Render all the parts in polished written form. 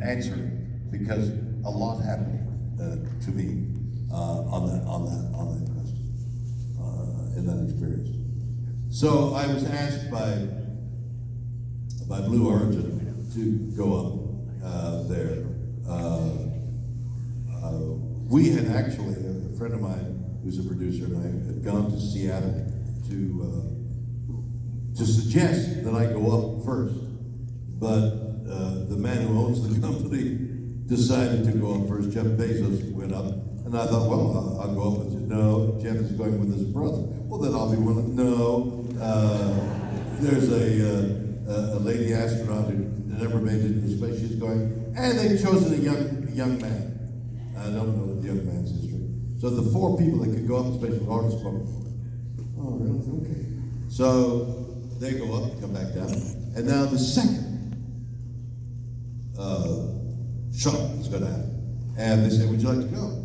answer because a lot happened to me on that question, in that experience. So I was asked by Blue Origin to go up there. We had actually, a friend of mine who's a producer and I had gone to Seattle to suggest that I go up first, but the man who owns the company decided to go up first. Jeff Bezos went up, and I thought, well, I'll go up with you. No, Jeff is going with his brother. Well, then I'll be willing. No, there's a lady astronaut who never made it into space. She's going, and they've chosen a young man. I don't know the young man's history. So the 4 people that could go up in space were hardest spoken. Oh, really? Okay. So they go up, come back down, and now the second shot is going to happen. And they say, would you like to go?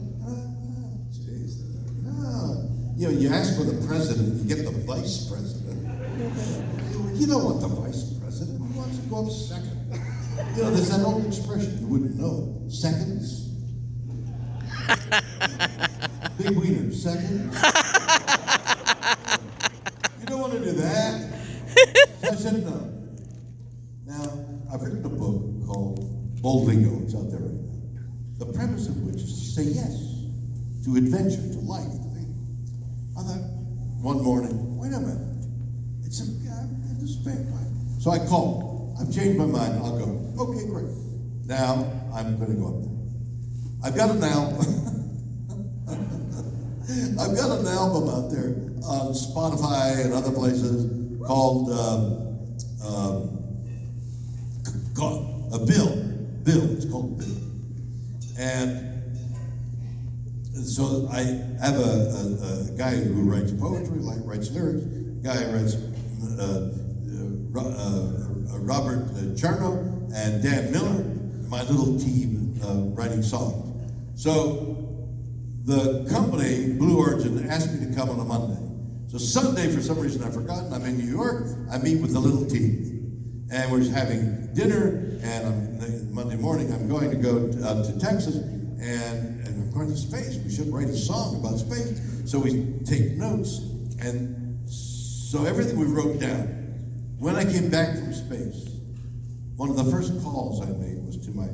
Geez, no. You know, you ask for the president, you get the vice president. You don't want the vice president. Who wants to go up second? You know, there's that old expression, you wouldn't know. Seconds? Big wiener, seconds? You don't want to do that. So I said no. Now, I've written a book called Bold Lingo. It's out there right now. The premise of which is to say yes to adventure, to life. I thought one morning, wait a minute. It's a space. So I called. I've changed my mind. I'll go. Okay, great. Now I'm going to go up there. I've got an album out there on Spotify and other places called Bill. It's called Bill. And so I have a guy who writes poetry, writes lyrics, a guy who writes Robert Charno and Dan Miller, my little team writing songs. So the company, Blue Origin, asked me to come on a Monday. So Sunday, for some reason I've forgotten, I'm in New York, I meet with the little team. And we're having dinner, and Monday morning I'm going to go to Texas, and I'm going to space. We should write a song about space. So we take notes, and so everything we wrote down. When I came back from space, one of the first calls I made was to my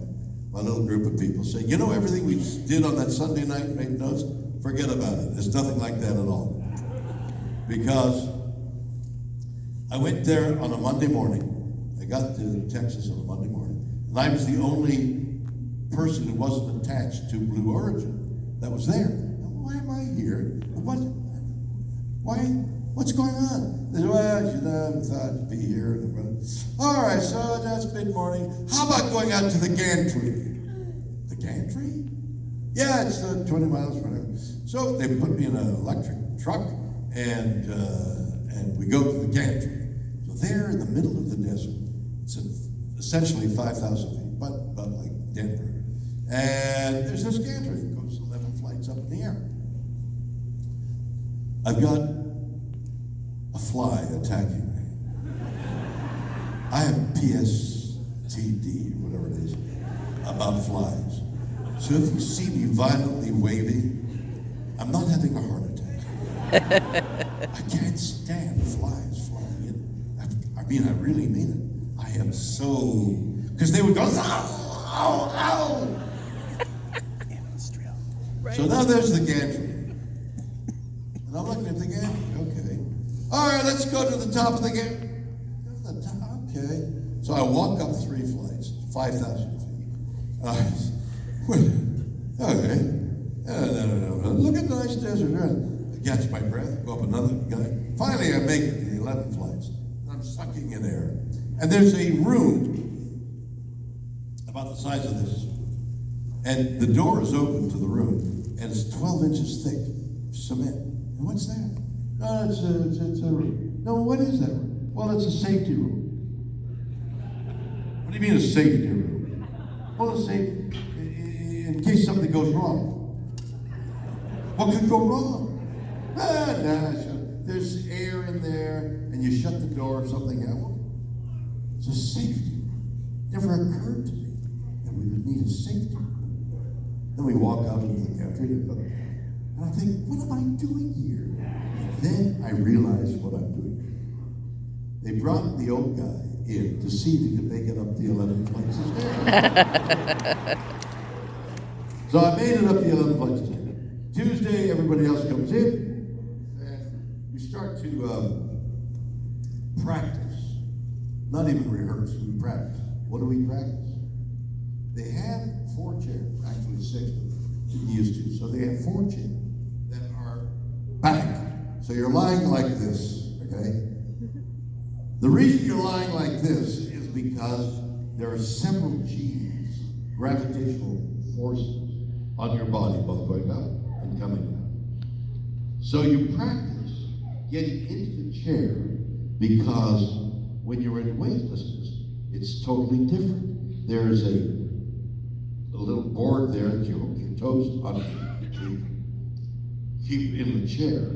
little group of people, saying, you know everything we did on that Sunday night, made notes? Forget about it. It's nothing like that at all. Because I went there on a Monday morning. I got to Texas on a Monday morning, and I was the only person who wasn't attached to Blue Origin that was there. Why am I here? What's going on? They said, well, I thought I'd be here. All right, so that's mid-morning. How about going out to the gantry? The gantry? Yeah, it's 20 miles from there. So they put me in an electric truck, and we go to the gantry. So there in the middle of the desert, it's essentially 5,000 feet, but like Denver. And there's this gantry that goes 11 flights up in the air. I've got a fly attacking me. I have PSTD, whatever it is, about flies. So if you see me violently waving, I'm not having a heart attack. I can't stand flies flying in. I mean, I really mean it. I am so, because they would go, ow, ow. Right. So now there's the gantry. And I'm looking at the gantry, okay. All right, let's go to the top of the gantry. Okay. So I walk up 3 flights, 5,000 feet. Okay. No. Look at the nice desert. I catch my breath, go up another guy. Finally, I make it to the 11 flights. I'm sucking in air. And there's a room about the size of this. And the door is open to the room, and it's 12 inches thick, cement. And what's that? No, it's a room. No, what is that room? Well, it's a safety room. What do you mean a safety room? Well, it's safe in case something goes wrong. What could go wrong? There's air in there, and you shut the door if something happens. It's a safety. Never occurred to me that we would need a safety. Then we walk out into the gantry, and I think, what am I doing here? And then I realize what I'm doing. They brought the old guy in to see if he could make it up the 11 flights of stairs. So I made it up the 11 flights of stairs. Tuesday, everybody else comes in, and we start to practice. Not even rehearse, we practice. What do we practice? They have 4 chairs, actually 6, but didn't use 2. So they have 4 chairs that are back. So you're lying like this, okay? The reason you're lying like this is because there are several G's, gravitational forces, on your body, both going up and coming down. So you practice getting into the chair because when you're in weightlessness, it's totally different. There's a little board there that you hook your toes on to keep in the chair.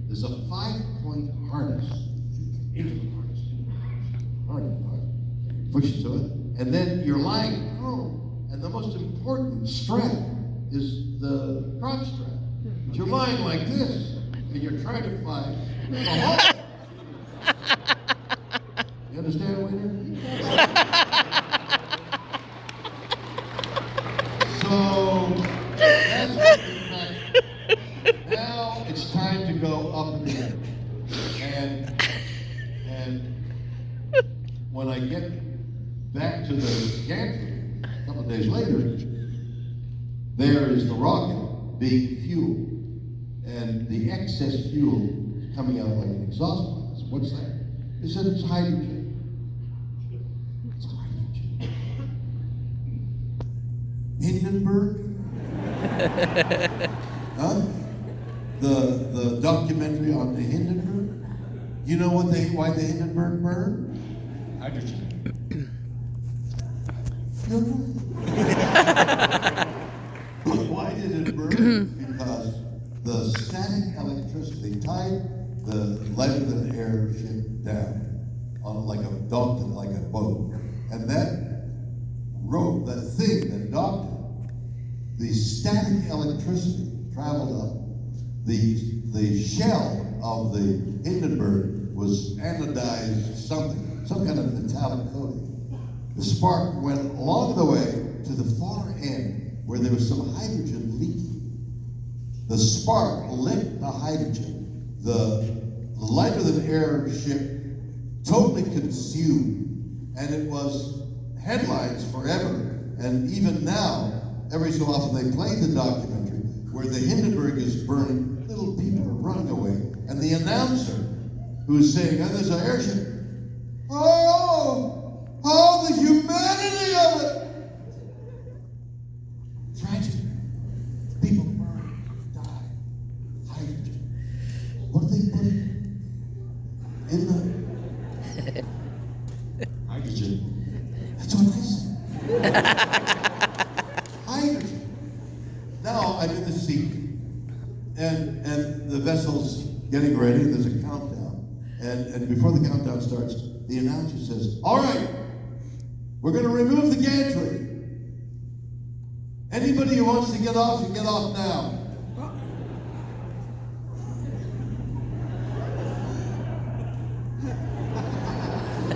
There's a 5-point harness. Into the harness. Push it to it. And then you're lying prone. And the most important strap is the crotch strap. But you're lying like this, and you're trying to find a hole. You understand, Waiter? So that's what we practice. Now it's time to go up in the air. And when I get back to the gantry a couple of days later, there is the rocket being fueled. And the excess fuel is coming out like an exhaust blast. What's that? They said it's hydrogen. It's hydrogen. Hindenburg? Huh? The documentary on the Hindenburg? You know why the Hindenburg burned? Hydrogen. Why did it burn? Because the static electricity tied the lighter-than-air ship down on like a docked it like a boat, and that rope, that thing that docked it, the static electricity traveled up. The shell of the Hindenburg was anodized something, some kind of metallic coating. The spark went along the way to the far end where there was some hydrogen leaking. The spark lit the hydrogen. The lighter-than-air ship totally consumed, and it was headlines forever. And even now, every so often they play the documentary where the Hindenburg is burning, little people are running away, and the announcer who's saying, oh, there's an airship. Oh, the humanity of it! Tragic. People burn, die. Hydrogen. What do they put in the hydrogen? That's what they said. Hydrogen. Now I'm in the seat, and the vessel's getting ready. There's a countdown, and before the countdown starts, the announcer says, "All right, we're going to remove the gantry. Anybody who wants to get off, you get off now."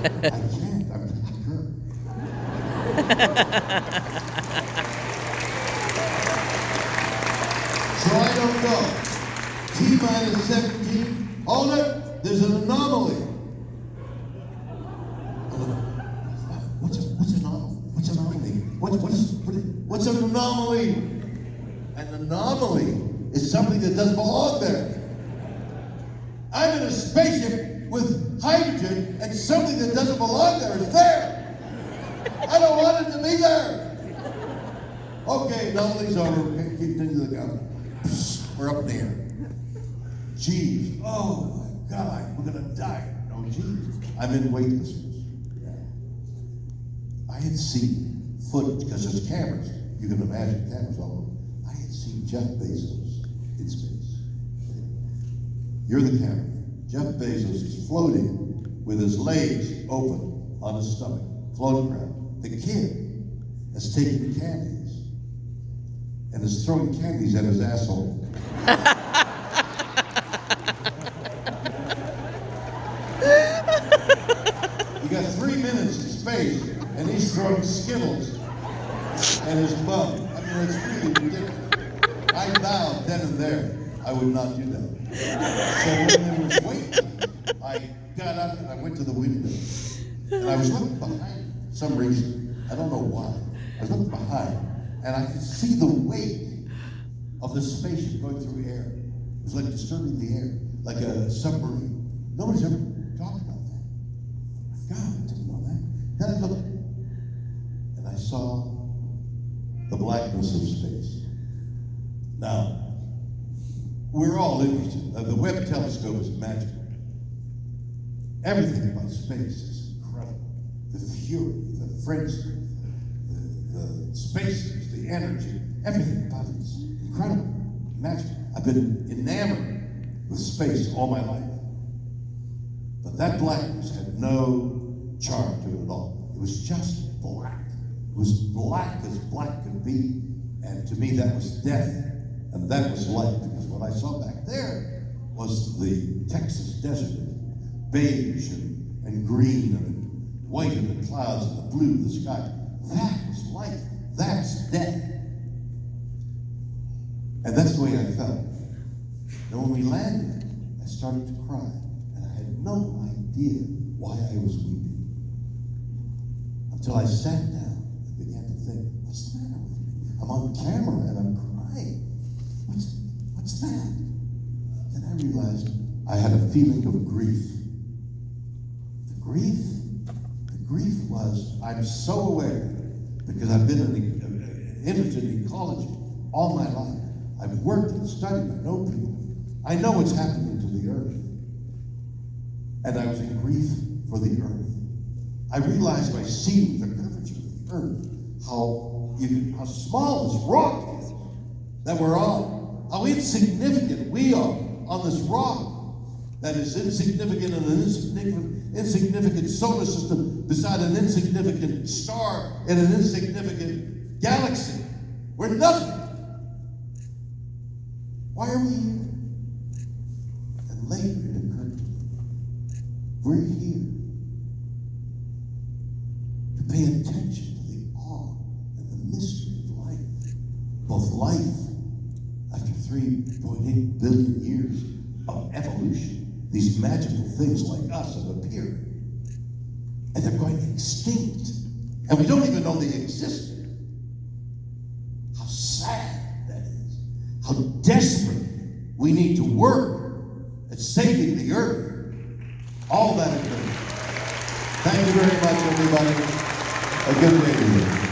I can't. I'm hurt. So I don't go. T-minus 17. Hold it. There's an anomaly. What's an anomaly? What's an anomaly? What's an anomaly? An anomaly is something that doesn't belong there. I'm in a spaceship with hydrogen, and something that doesn't belong there is there. I don't want it to be there. Okay, anomaly's over. Okay, continue the count. We're up in the air. Geez, oh my God, we're gonna die. No, geez, I'm in weightlessness. I had seen footage, because there's cameras. You can imagine cameras all over. I had seen Jeff Bezos in space. You're the camera. Jeff Bezos is floating with his legs open on his stomach, floating around. The kid is taking candies and is throwing candies at his asshole. You got 3 minutes in space, and he's throwing Skittles at his bum. I mean, it's really ridiculous. I vowed then and there I would not do that. So when there was waiting, I got up and I went to the window. And I was looking behind for some reason. I don't know why. I was looking behind, and I could see the weight of the spaceship going through air. It was like disturbing the air, like a submarine. Nobody's ever talked about that. God, I didn't know that. Then I looked, and I saw the blackness of space. Now, we're all interested. The Webb telescope is magical. Everything about space is incredible. The fury, the frenzy, the spaces, the energy, everything about it is incredible, magical. I've been enamored with space all my life. But that blackness had no charm to it at all. It was just black. It was black as black could be. And to me, that was death, and that was life, because what I saw back there was the Texas desert, beige and green and white of the clouds and the blue of the sky. That was life. That's death. And that's the way I felt. And when we landed, I started to cry, and I had no idea why I was weeping. Until I sat down and began to think, what's the matter with me? I'm on camera and I'm crying. What's that? Then I realized I had a feeling of grief. The grief was, I'm so aware, because I've been interested in ecology all my life. I've worked and studied, I know people. I know what's happening to the earth. And I was in grief for the earth. I realized by seeing the curvature of the earth, how small this rock is that we're on, how insignificant we are on this rock that is insignificant in an insignificant solar system beside an insignificant star in an insignificant galaxy. We're nothing. Why are we here? And later it occurred to me, we're here to pay attention to the awe and the mystery of life. Both life, after 3.8 billion years of evolution, these magical things like us have appeared. And they're going extinct. And we don't even know they exist. How sad that is. How desperate we need to work at saving the earth. All that is good. Thank you very much, everybody. A good day to you.